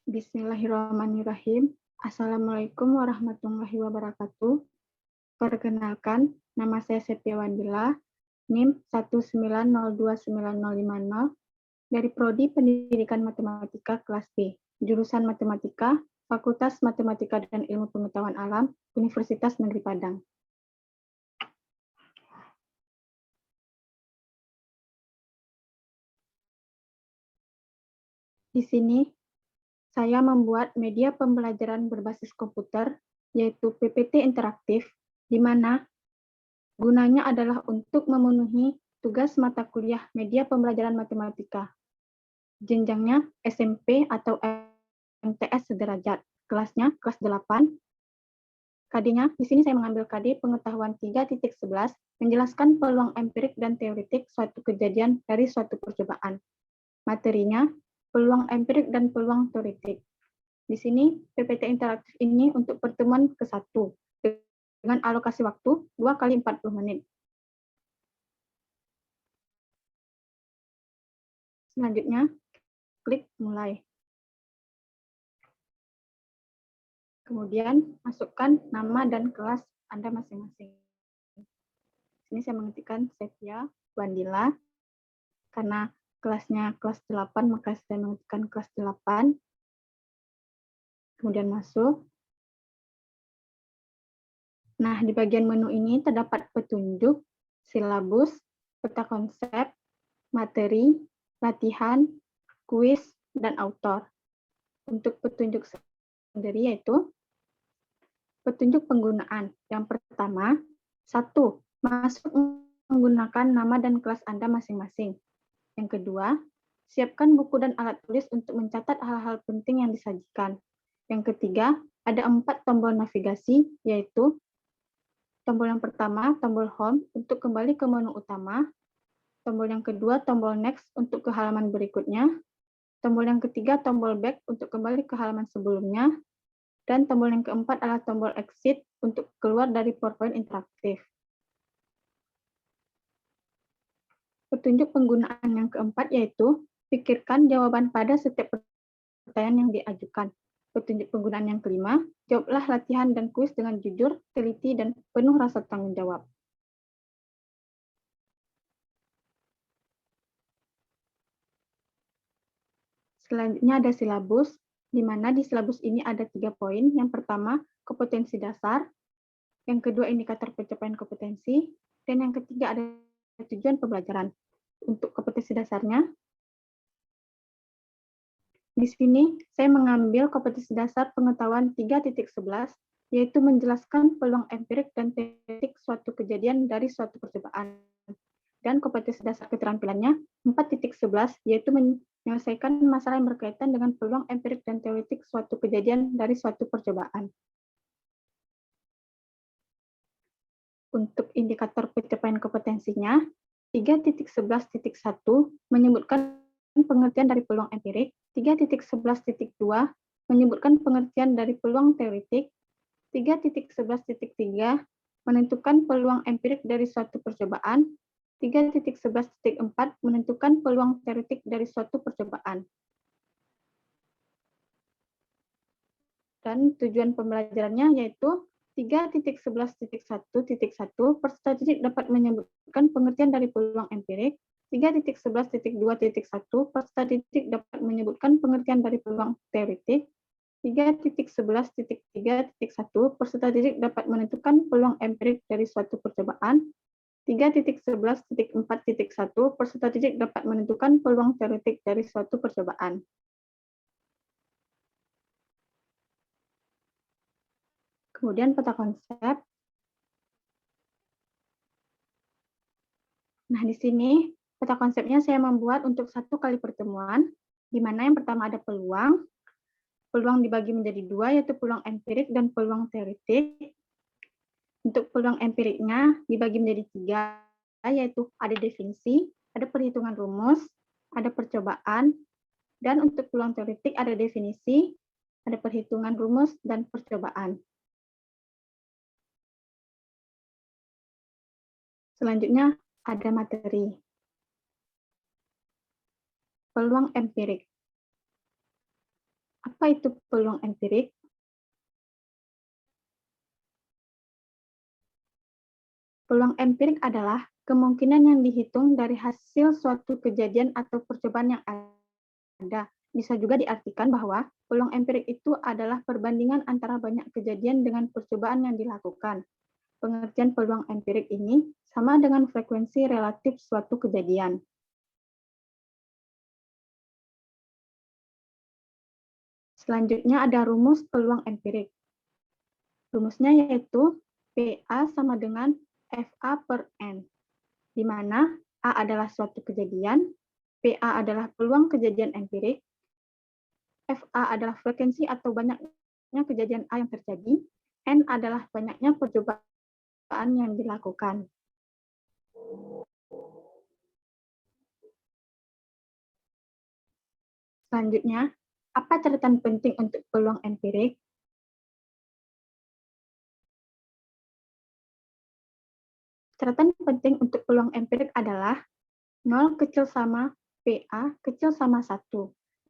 Bismillahirrahmanirrahim. Assalamualaikum warahmatullahi wabarakatuh. Perkenalkan, nama saya Sepia Wandila, NIM 1902950 dari Prodi Pendidikan Matematika kelas B, jurusan Matematika, Fakultas Matematika dan Ilmu Pengetahuan Alam, Universitas Negeri Padang. Di sini, saya membuat media pembelajaran berbasis komputer, yaitu PPT interaktif, di mana gunanya adalah untuk memenuhi tugas mata kuliah media pembelajaran matematika. Jenjangnya SMP atau MTS sederajat. Kelasnya kelas 8. KD-nya, di sini saya mengambil KD pengetahuan 3.11, menjelaskan peluang empirik dan teoretik suatu kejadian dari suatu percobaan. Materinya, peluang empirik dan peluang teoretik. Di sini, PPT interaktif ini untuk pertemuan ke-1, dengan alokasi waktu 2 kali 40 menit. Selanjutnya, klik mulai. Kemudian, masukkan nama dan kelas Anda masing-masing. Sini saya mengetikkan Sepia Wandila. Karena kelasnya kelas 8, maka saya mengetikkan kelas 8. Kemudian masuk. Nah, di bagian menu ini terdapat petunjuk, silabus, peta konsep, materi, latihan, kuis, dan autor. Untuk petunjuk sendiri yaitu petunjuk penggunaan. Yang pertama, 1. Masuk menggunakan nama dan kelas Anda masing-masing. Yang kedua, siapkan buku dan alat tulis untuk mencatat hal-hal penting yang disajikan. Yang ketiga, ada 4 tombol navigasi, yaitu tombol yang pertama, tombol home untuk kembali ke menu utama. Tombol yang kedua, tombol next untuk ke halaman berikutnya. Tombol yang ketiga, tombol back untuk kembali ke halaman sebelumnya. Dan tombol yang keempat adalah tombol exit untuk keluar dari PowerPoint interaktif. Petunjuk penggunaan yang keempat yaitu pikirkan jawaban pada setiap pertanyaan yang diajukan. Petunjuk penggunaan yang kelima, jawablah latihan dan kuis dengan jujur, teliti, dan penuh rasa tanggung jawab. Selanjutnya ada silabus, di mana di silabus ini ada 3 poin. Yang pertama, kompetensi dasar. Yang kedua, indikator pencapaian kompetensi. Dan yang ketiga, ada tujuan pembelajaran. Untuk kompetensi dasarnya, di sini saya mengambil kompetensi dasar pengetahuan 3.11, yaitu menjelaskan peluang empirik dan teoretik suatu kejadian dari suatu percobaan. Dan kompetensi dasar keterampilannya 4.11, yaitu menyelesaikan masalah yang berkaitan dengan peluang empirik dan teoretik suatu kejadian dari suatu percobaan. Untuk indikator pencapaian kompetensinya, 3.11.1 menyebutkan pengertian dari peluang empirik, 3.11.2 menyebutkan pengertian dari peluang teoretik, 3.11.3 menentukan peluang empirik dari suatu percobaan, 3.11.4 menentukan peluang teoretik dari suatu percobaan. Dan tujuan pembelajarannya yaitu 3.11.1.1 peserta didik dapat menyebutkan pengertian dari peluang empirik, 3.11.2.1 peserta didik dapat menyebutkan pengertian dari peluang teoretik, 3.11.3.1 peserta didik dapat menentukan peluang empirik dari suatu percobaan, 3.11.4.1 peserta didik dapat menentukan peluang teoretik dari suatu percobaan. Kemudian peta konsep. Nah, di sini peta konsepnya saya membuat untuk 1 kali pertemuan, di mana yang pertama ada peluang. Peluang dibagi menjadi 2, yaitu peluang empirik dan peluang teoretik. Untuk peluang empiriknya dibagi menjadi 3, yaitu ada definisi, ada perhitungan rumus, ada percobaan, dan untuk peluang teoretik ada definisi, ada perhitungan rumus, dan percobaan. Selanjutnya ada materi. Peluang empirik. Apa itu peluang empirik? Peluang empirik adalah kemungkinan yang dihitung dari hasil suatu kejadian atau percobaan yang ada. Bisa juga diartikan bahwa peluang empirik itu adalah perbandingan antara banyak kejadian dengan percobaan yang dilakukan. Pengertian peluang empirik ini sama dengan frekuensi relatif suatu kejadian. Selanjutnya ada rumus peluang empirik. Rumusnya yaitu PA sama dengan FA per N, di mana A adalah suatu kejadian, PA adalah peluang kejadian empirik, FA adalah frekuensi atau banyaknya kejadian A yang terjadi, N adalah banyaknya percobaan yang dilakukan. Selanjutnya, apa catatan penting untuk peluang empirik? Catatan penting untuk peluang empirik adalah 0 kecil sama PA kecil sama 1,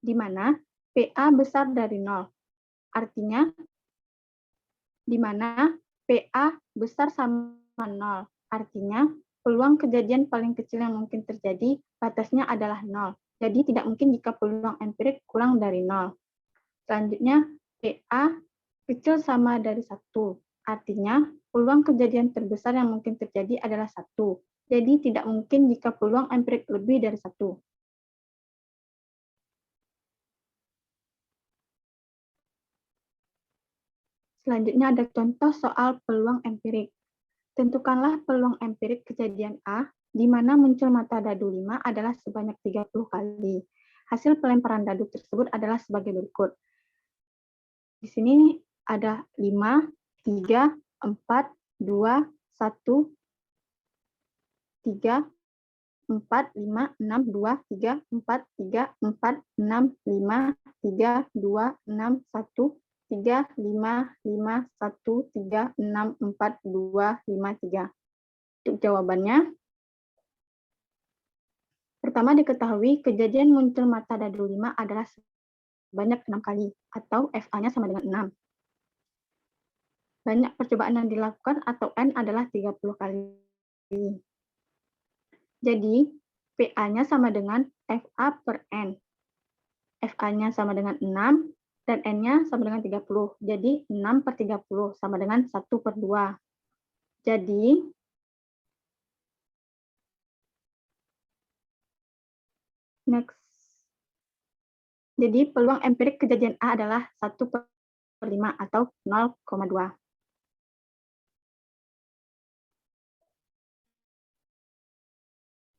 di mana PA besar dari 0. Artinya, di mana PA besar sama 0. Artinya, peluang kejadian paling kecil yang mungkin terjadi, batasnya adalah 0. Jadi, tidak mungkin jika peluang empirik kurang dari 0. Selanjutnya, PA kecil sama dari 1. Artinya, peluang kejadian terbesar yang mungkin terjadi adalah 1. Jadi, tidak mungkin jika peluang empirik lebih dari 1. Selanjutnya ada contoh soal peluang empirik. Tentukanlah peluang empirik kejadian A, di mana muncul mata dadu 5 adalah sebanyak 30 kali. Hasil pelemparan dadu tersebut adalah sebagai berikut. Di sini ada 5, 3, 4, 2, 1, 3, 4, 5, 6, 2, 3, 4, 3, 4, 6, 5, 3, 2, 6, 1, 3, 5, 5, 1, 3, 6, 4, 2, 5, 3. Untuk jawabannya, pertama diketahui kejadian muncul mata dadu 5 adalah sebanyak 6 kali, atau FA-nya sama dengan 6. Banyak percobaan yang dilakukan atau N adalah 30 kali. Jadi, PA-nya sama dengan FA per N. FA-nya sama dengan 6, dan N-nya sama dengan 30. Jadi, 6 per 30 sama dengan 1 per 2. Jadi, next. Jadi, peluang empirik kejadian A adalah 1 per 5 atau 0,2.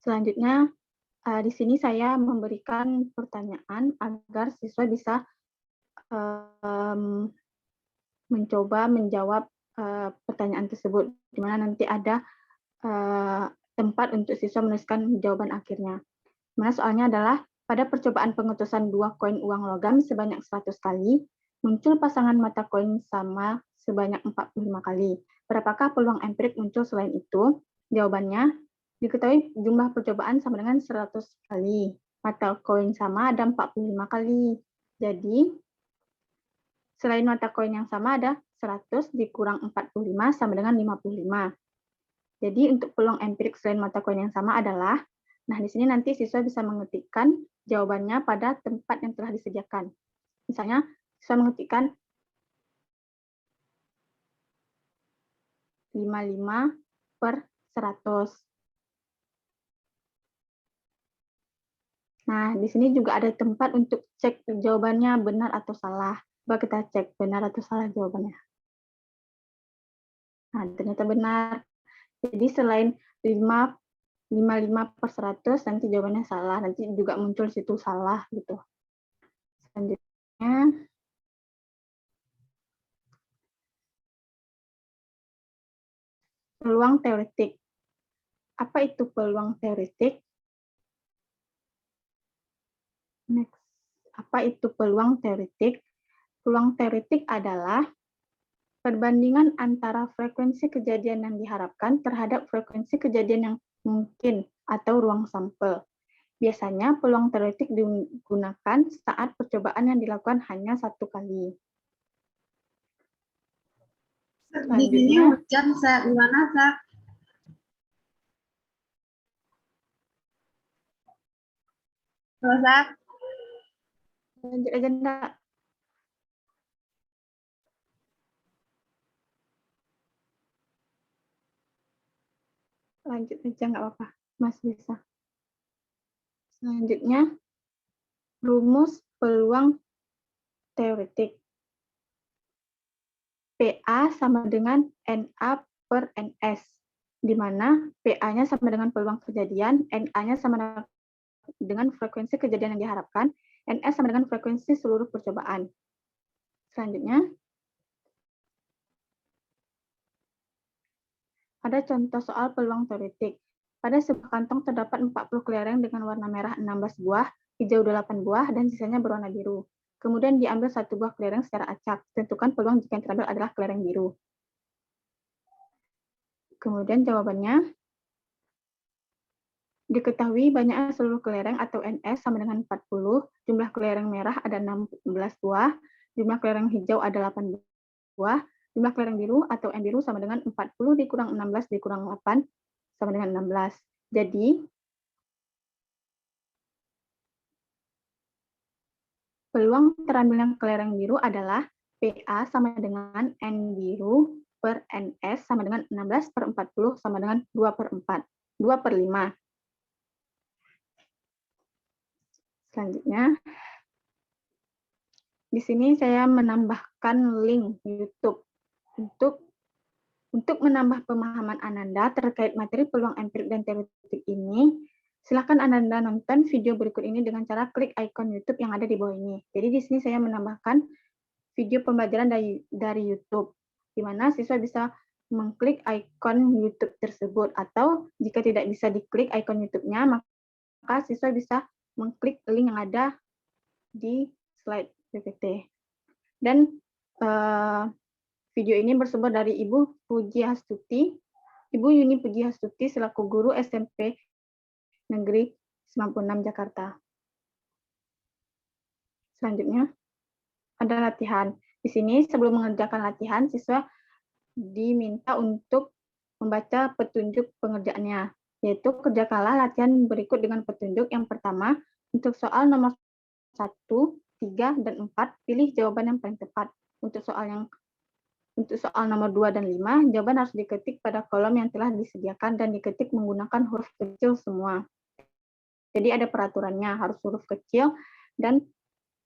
Selanjutnya, di sini saya memberikan pertanyaan agar siswa bisa mencoba menjawab pertanyaan tersebut, di mana nanti ada tempat untuk siswa menuliskan jawaban akhirnya. Mana soalnya adalah, pada percobaan pengutusan 2 koin uang logam sebanyak 100 kali, muncul pasangan mata koin sama sebanyak 45 kali. Berapakah peluang empirik muncul selain itu? Jawabannya, diketahui jumlah percobaan sama dengan 100 kali. Mata koin sama ada 45 kali. Jadi, selain mata koin yang sama ada 100 dikurang 45 sama dengan 55. Jadi, untuk peluang empirik selain mata koin yang sama adalah, nah di sini nanti siswa bisa mengetikkan jawabannya pada tempat yang telah disediakan. Misalnya, siswa mengetikkan 55 per 100. Nah, di sini juga ada tempat untuk cek jawabannya benar atau salah. Coba kita cek benar atau salah jawabannya. Nah, ternyata benar. Jadi selain 55 per 100, nanti jawabannya salah. Nanti juga muncul situ salah gitu. Selanjutnya, peluang teoretik. Apa itu peluang teoretik? Next. Apa itu peluang teoretik? Peluang teoretik adalah perbandingan antara frekuensi kejadian yang diharapkan terhadap frekuensi kejadian yang mungkin atau ruang sampel. Biasanya peluang teoretik digunakan saat percobaan yang dilakukan hanya satu kali. Di sini hujan, gimana, Sak? Halo, Sak? Lanjut aja, enggak? Lanjut aja, nggak apa-apa. Masih bisa. Selanjutnya, rumus peluang teoretik. PA sama dengan NA per NS, di mana PA-nya sama dengan peluang kejadian, NA-nya sama dengan frekuensi kejadian yang diharapkan, NS sama dengan frekuensi seluruh percobaan. Selanjutnya, ada contoh soal peluang teoretik. Pada sebuah kantong terdapat 40 kelereng dengan warna merah 16 buah, hijau 8 buah, dan sisanya berwarna biru. Kemudian diambil satu buah kelereng secara acak. Tentukan peluang jika yang terambil adalah kelereng biru. Kemudian jawabannya, diketahui banyaknya seluruh kelereng atau NS sama dengan 40, jumlah kelereng merah ada 16 buah, jumlah kelereng hijau ada 8 buah, jumlah kelereng biru atau N biru sama dengan 40 dikurang 16 dikurang 8 sama dengan 16. Jadi, peluang terambilnya kelereng biru adalah PA sama dengan N biru per NS sama dengan 16 per 40 sama dengan 2 per 4. 2 per 5. Selanjutnya, di sini saya menambahkan link YouTube untuk menambah pemahaman Ananda terkait materi peluang empirik dan teoretik ini. Silakan Ananda nonton video berikut ini dengan cara klik ikon YouTube yang ada di bawah ini. Jadi di sini saya menambahkan video pembelajaran dari YouTube, di mana siswa bisa mengklik ikon YouTube tersebut, atau jika tidak bisa diklik ikon YouTube-nya, maka siswa bisa mengklik link yang ada di slide PPT. Dan video ini bersumber dari Ibu Pujiastuti, Ibu Yuni Pujiastuti selaku guru SMP Negeri 96 Jakarta. Selanjutnya, ada latihan. Di sini sebelum mengerjakan latihan, siswa diminta untuk membaca petunjuk pengerjaannya, yaitu kerjakanlah latihan berikut dengan petunjuk. Yang pertama, untuk soal nomor 1, 3, dan 4, pilih jawaban yang paling tepat. Untuk soal nomor 2 dan 5, jawaban harus diketik pada kolom yang telah disediakan dan diketik menggunakan huruf kecil semua. Jadi ada peraturannya, harus huruf kecil dan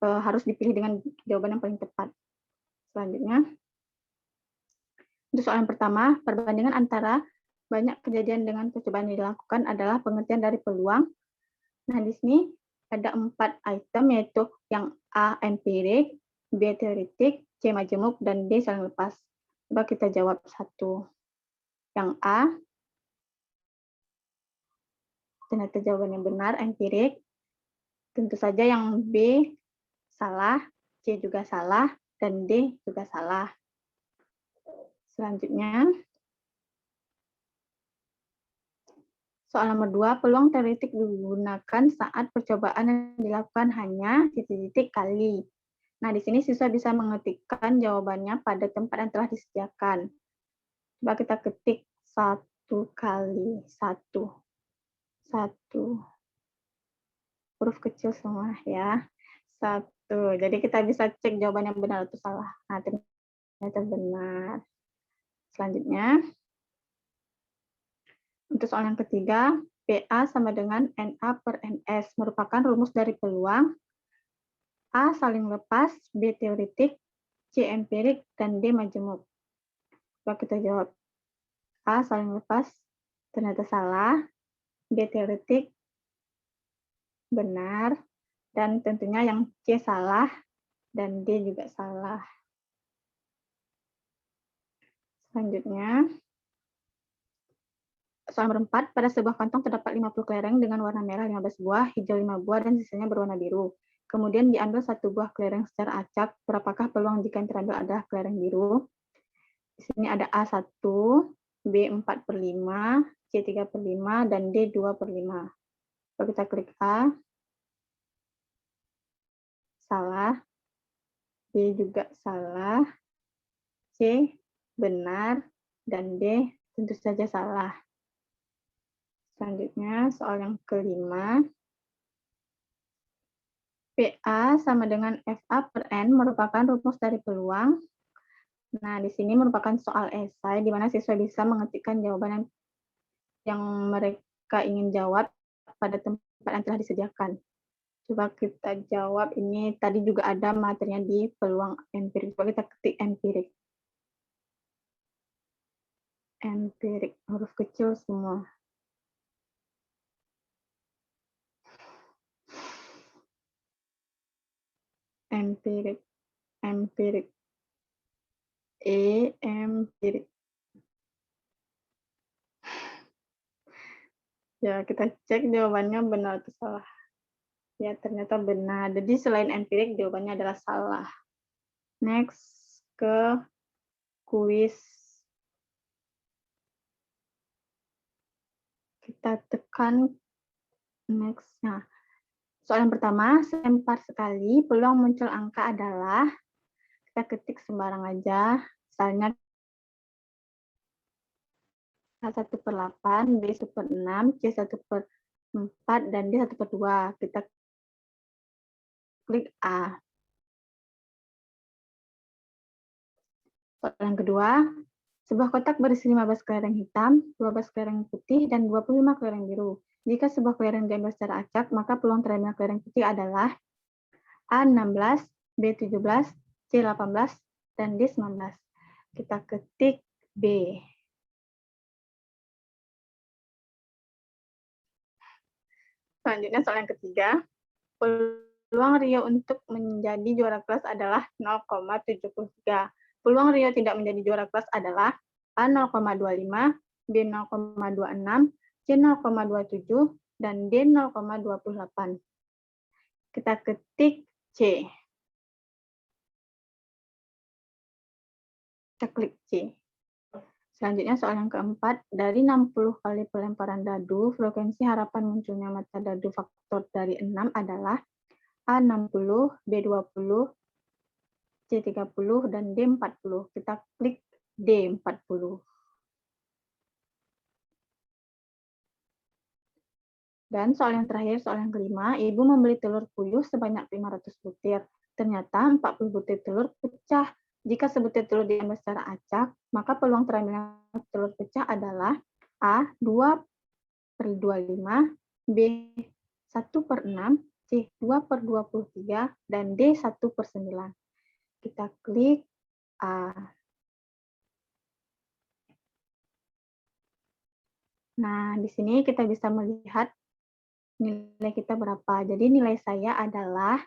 harus dipilih dengan jawaban yang paling tepat. Selanjutnya, untuk soal yang pertama, perbandingan antara banyak kejadian dengan percobaan yang dilakukan adalah pengertian dari peluang. Nah, di sini ada 4 item, yaitu yang A, empirik, B, teoretik, C, majemuk, dan D, saling lepas. Coba kita jawab satu. Yang A, ternyata jawabannya benar, empirik. Tentu saja yang B salah, C juga salah, dan D juga salah. Selanjutnya, soal nomor 2, peluang teoretik digunakan saat percobaan yang dilakukan hanya titik-titik kali. Nah, di sini siswa bisa mengetikkan jawabannya pada tempat yang telah disediakan. Coba kita ketik 1 kali 1. 1. Huruf kecil semua ya. 1. Jadi kita bisa cek jawaban yang benar atau salah. Nah, ternyata benar. Selanjutnya, untuk soal yang ketiga, PA sama dengan NA per NS merupakan rumus dari peluang A saling lepas, B teoretik, C empirik, dan D majemuk. Coba kita jawab. A saling lepas, ternyata salah. B teoretik, benar. Dan tentunya yang C salah, dan D juga salah. Selanjutnya, soal nomor 4, pada sebuah kantong terdapat 50 kelereng dengan warna merah 15 buah, hijau 5 buah, dan sisanya berwarna biru. Kemudian diambil satu buah kelereng secara acak. Berapakah peluang jika yang terambil adalah kelereng biru? Di sini ada A1, B 4/5, C 3/5, dan D 2/5. Kalau kita klik A, salah. B juga salah. C, benar. Dan D, tentu saja salah. Selanjutnya, soal yang kelima. PA sama dengan FA per N merupakan rumus dari peluang. Nah, di sini merupakan soal esai, di mana siswa bisa mengetikkan jawaban yang mereka ingin jawab pada tempat yang telah disediakan. Coba kita jawab, ini tadi juga ada materinya di peluang empirik. Coba kita ketik empirik. Empirik, huruf kecil semua. Empirik, empirik. Empirik. Ya, kita cek jawabannya benar atau salah. Ya, ternyata benar. Jadi selain empirik, jawabannya adalah salah. Next, ke kuis. Kita tekan next. Nah, soal yang pertama, selempar sekali peluang muncul angka adalah, kita ketik sembarang aja, misalnya A1/8, B1/6, C1/4, dan D1/2. Kita klik A. Soal yang kedua, sebuah kotak berisi 15 kelereng hitam, 12 kelereng putih, dan 25 kelereng biru. Jika sebuah kelereng diambil secara acak, maka peluang terambil kelereng putih adalah A16, B17, C18, dan D19. Kita ketik B. Selanjutnya soal yang ketiga, peluang Rio untuk menjadi juara kelas adalah 0,73. Peluang Rio tidak menjadi juara kelas adalah A 0,25, B 0,26, C 0,27, dan D 0,28. Kita ketik C. Kita klik C. Selanjutnya soal yang keempat, dari 60 kali pelemparan dadu, frekuensi harapan munculnya mata dadu faktor dari 6 adalah A60, B20, C30, dan D40. Kita klik D40. Dan soal yang terakhir, soal yang kelima, ibu membeli telur puyuh sebanyak 500 butir. Ternyata 40 butir telur pecah. Jika sebutir telur diambil secara acak, maka peluang terambilnya telur pecah adalah A 2/25, B 1/6, C 2/23, dan D 1/9. Kita klik A. Nah, di sini kita bisa melihat nilai kita berapa. Jadi nilai saya adalah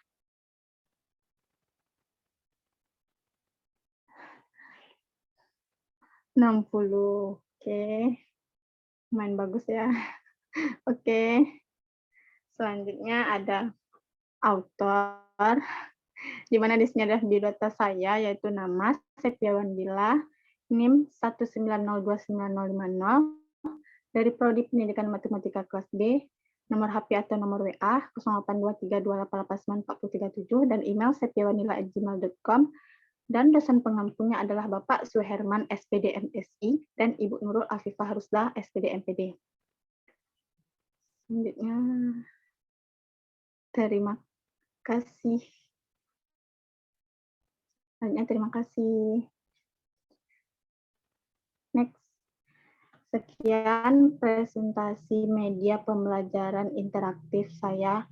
60. Oke. Main bagus ya. Oke. Selanjutnya ada author, di mana di sini ada biodata saya, yaitu nama Septiawan Bila, NIM 1902950, dari Prodi Pendidikan Matematika kelas B, nomor HP atau nomor WA 082328889437, dan email septiawanila@gmail.com, dan dosen pengampunya adalah Bapak Suherman SPD MSI dan Ibu Nurul Afifah Rusdah SPD MPD. Selanjutnya, terima kasih. Terima kasih. Next. Sekian presentasi media pembelajaran interaktif saya.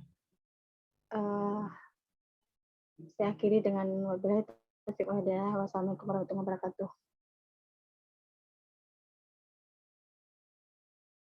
Saya akhiri dengan wabillahi taufiq wal hidayah. Wassalamualaikum warahmatullahi wabarakatuh.